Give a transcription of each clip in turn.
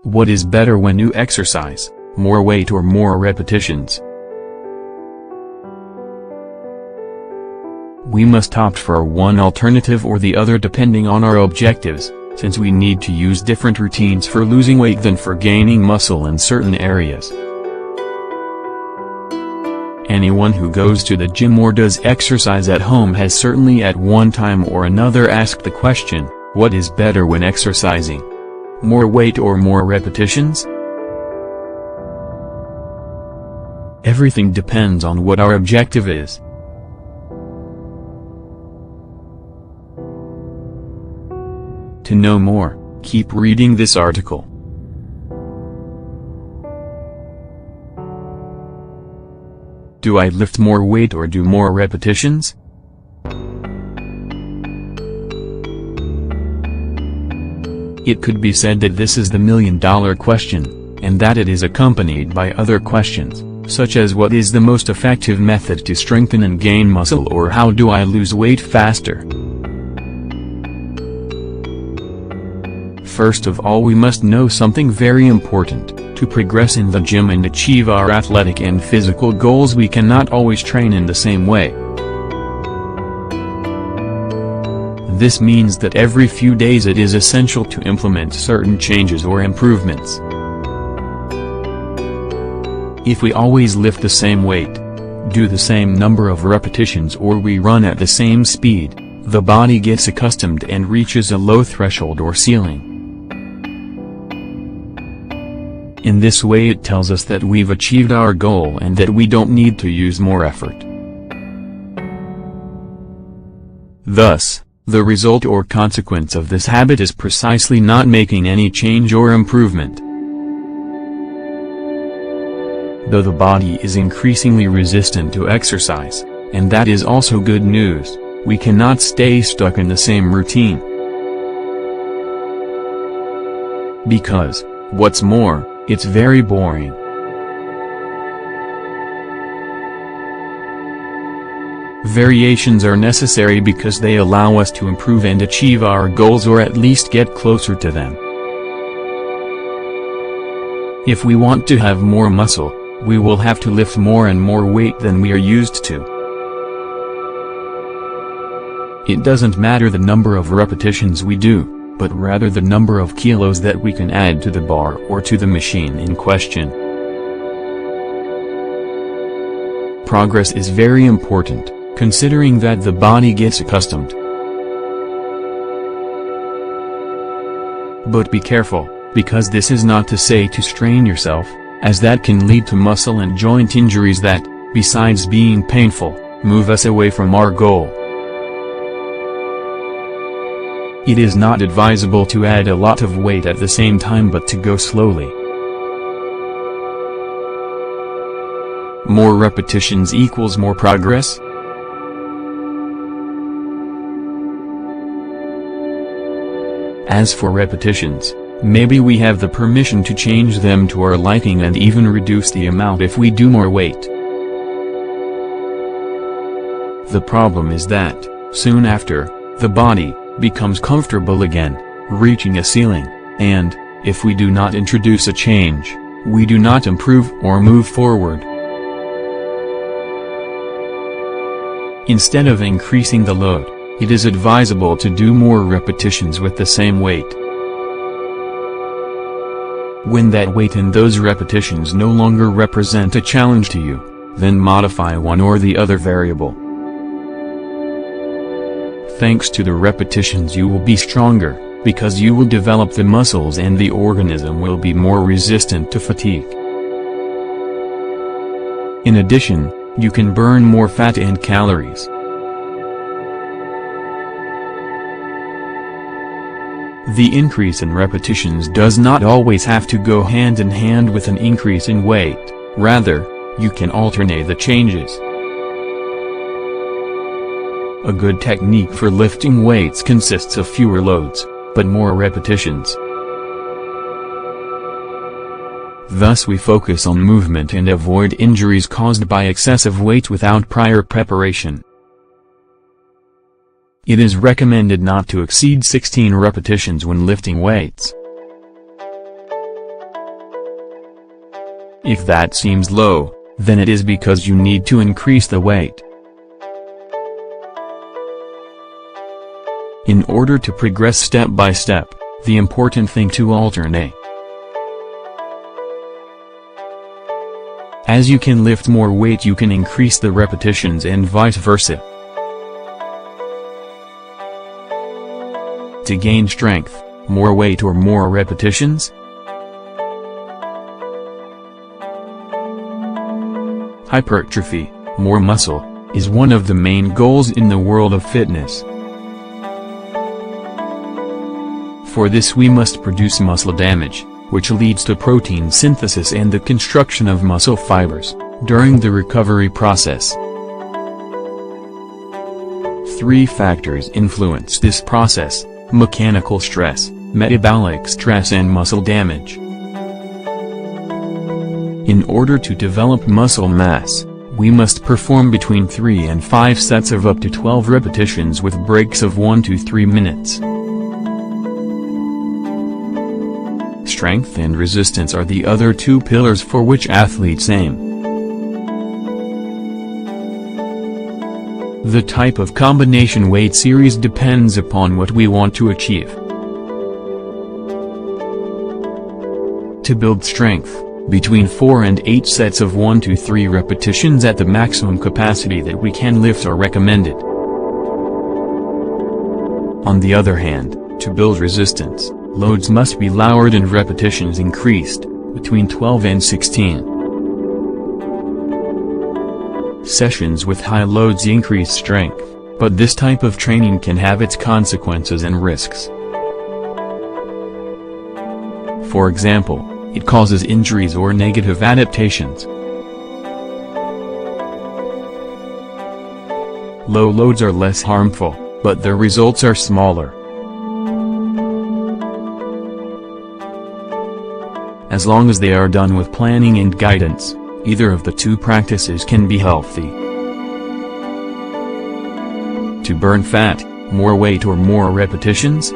What is better when you exercise, more weight or more repetitions? We must opt for one alternative or the other depending on our objectives, since we need to use different routines for losing weight than for gaining muscle in certain areas. Anyone who goes to the gym or does exercise at home has certainly at one time or another asked the question, what is better when exercising? More weight or more repetitions? Everything depends on what our objective is. To know more, keep reading this article. Do I lift more weight or do more repetitions? It could be said that this is the million-dollar question, and that it is accompanied by other questions, such as what is the most effective method to strengthen and gain muscle, or how do I lose weight faster? First of all, we must know something very important. To progress in the gym and achieve our athletic and physical goals, we cannot always train in the same way. This means that every few days it is essential to implement certain changes or improvements. If we always lift the same weight, do the same number of repetitions, or we run at the same speed, the body gets accustomed and reaches a low threshold or ceiling. In this way it tells us that we've achieved our goal and that we don't need to use more effort. Thus, the result or consequence of this habit is precisely not making any change or improvement. Though the body is increasingly resistant to exercise, and that is also good news, we cannot stay stuck in the same routine. Because, what's more, it's very boring. Variations are necessary because they allow us to improve and achieve our goals, or at least get closer to them. If we want to have more muscle, we will have to lift more and more weight than we are used to. It doesn't matter the number of repetitions we do, but rather the number of kilos that we can add to the bar or to the machine in question. Progress is very important, considering that the body gets accustomed. But be careful, because this is not to say to strain yourself, as that can lead to muscle and joint injuries that, besides being painful, move us away from our goal. It is not advisable to add a lot of weight at the same time, but to go slowly. More repetitions equals more progress? As for repetitions, maybe we have the permission to change them to our liking and even reduce the amount if we do more weight. The problem is that, soon after, the body becomes comfortable again, reaching a ceiling, and, if we do not introduce a change, we do not improve or move forward. Instead of increasing the load, it is advisable to do more repetitions with the same weight. When that weight and those repetitions no longer represent a challenge to you, then modify one or the other variable. Thanks to the repetitions you will be stronger, because you will develop the muscles and the organism will be more resistant to fatigue. In addition, you can burn more fat and calories. The increase in repetitions does not always have to go hand in hand with an increase in weight, rather, you can alternate the changes. A good technique for lifting weights consists of fewer loads, but more repetitions. Thus we focus on movement and avoid injuries caused by excessive weight without prior preparation. It is recommended not to exceed 16 repetitions when lifting weights. If that seems low, then it is because you need to increase the weight. In order to progress step by step, the important thing to alternate. As you can lift more weight, you can increase the repetitions and vice versa. To gain strength, more weight or more repetitions? Hypertrophy, more muscle, is one of the main goals in the world of fitness. For this we must produce muscle damage, which leads to protein synthesis and the construction of muscle fibers, during the recovery process. 3 factors influence this process: mechanical stress, metabolic stress and muscle damage. In order to develop muscle mass, we must perform between 3 and 5 sets of up to 12 repetitions with breaks of 1 to 3 minutes. Strength and resistance are the other 2 pillars for which athletes aim. The type of combination weight series depends upon what we want to achieve. To build strength, between 4 and 8 sets of 1 to 3 repetitions at the maximum capacity that we can lift are recommended. On the other hand, to build resistance, loads must be lowered and repetitions increased, between 12 and 16. Sessions with high loads increase strength, but this type of training can have its consequences and risks. For example, it causes injuries or negative adaptations. Low loads are less harmful, but their results are smaller. As long as they are done with planning and guidance, either of the 2 practices can be healthy. To burn fat, more weight or more repetitions?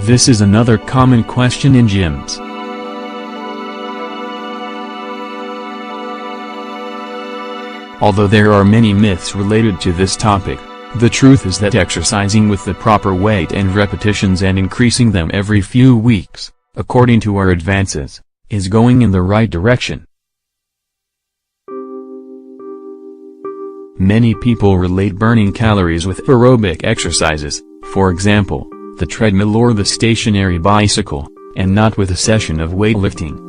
This is another common question in gyms. Although there are many myths related to this topic, the truth is that exercising with the proper weight and repetitions and increasing them every few weeks, according to our advances, is going in the right direction. Many people relate burning calories with aerobic exercises, for example, the treadmill or the stationary bicycle, and not with a session of weightlifting.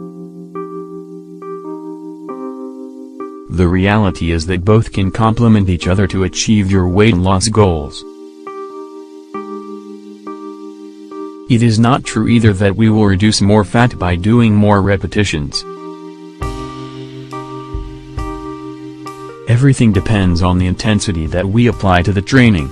The reality is that both can complement each other to achieve your weight loss goals. It is not true either that we will reduce more fat by doing more repetitions. Everything depends on the intensity that we apply to the training.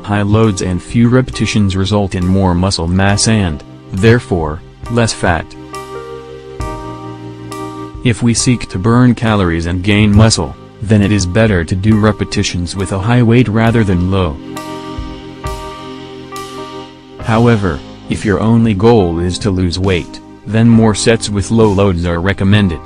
High loads and few repetitions result in more muscle mass and, therefore, less fat. If we seek to burn calories and gain muscle, then it is better to do repetitions with a high weight rather than low. However, if your only goal is to lose weight, then more sets with low loads are recommended.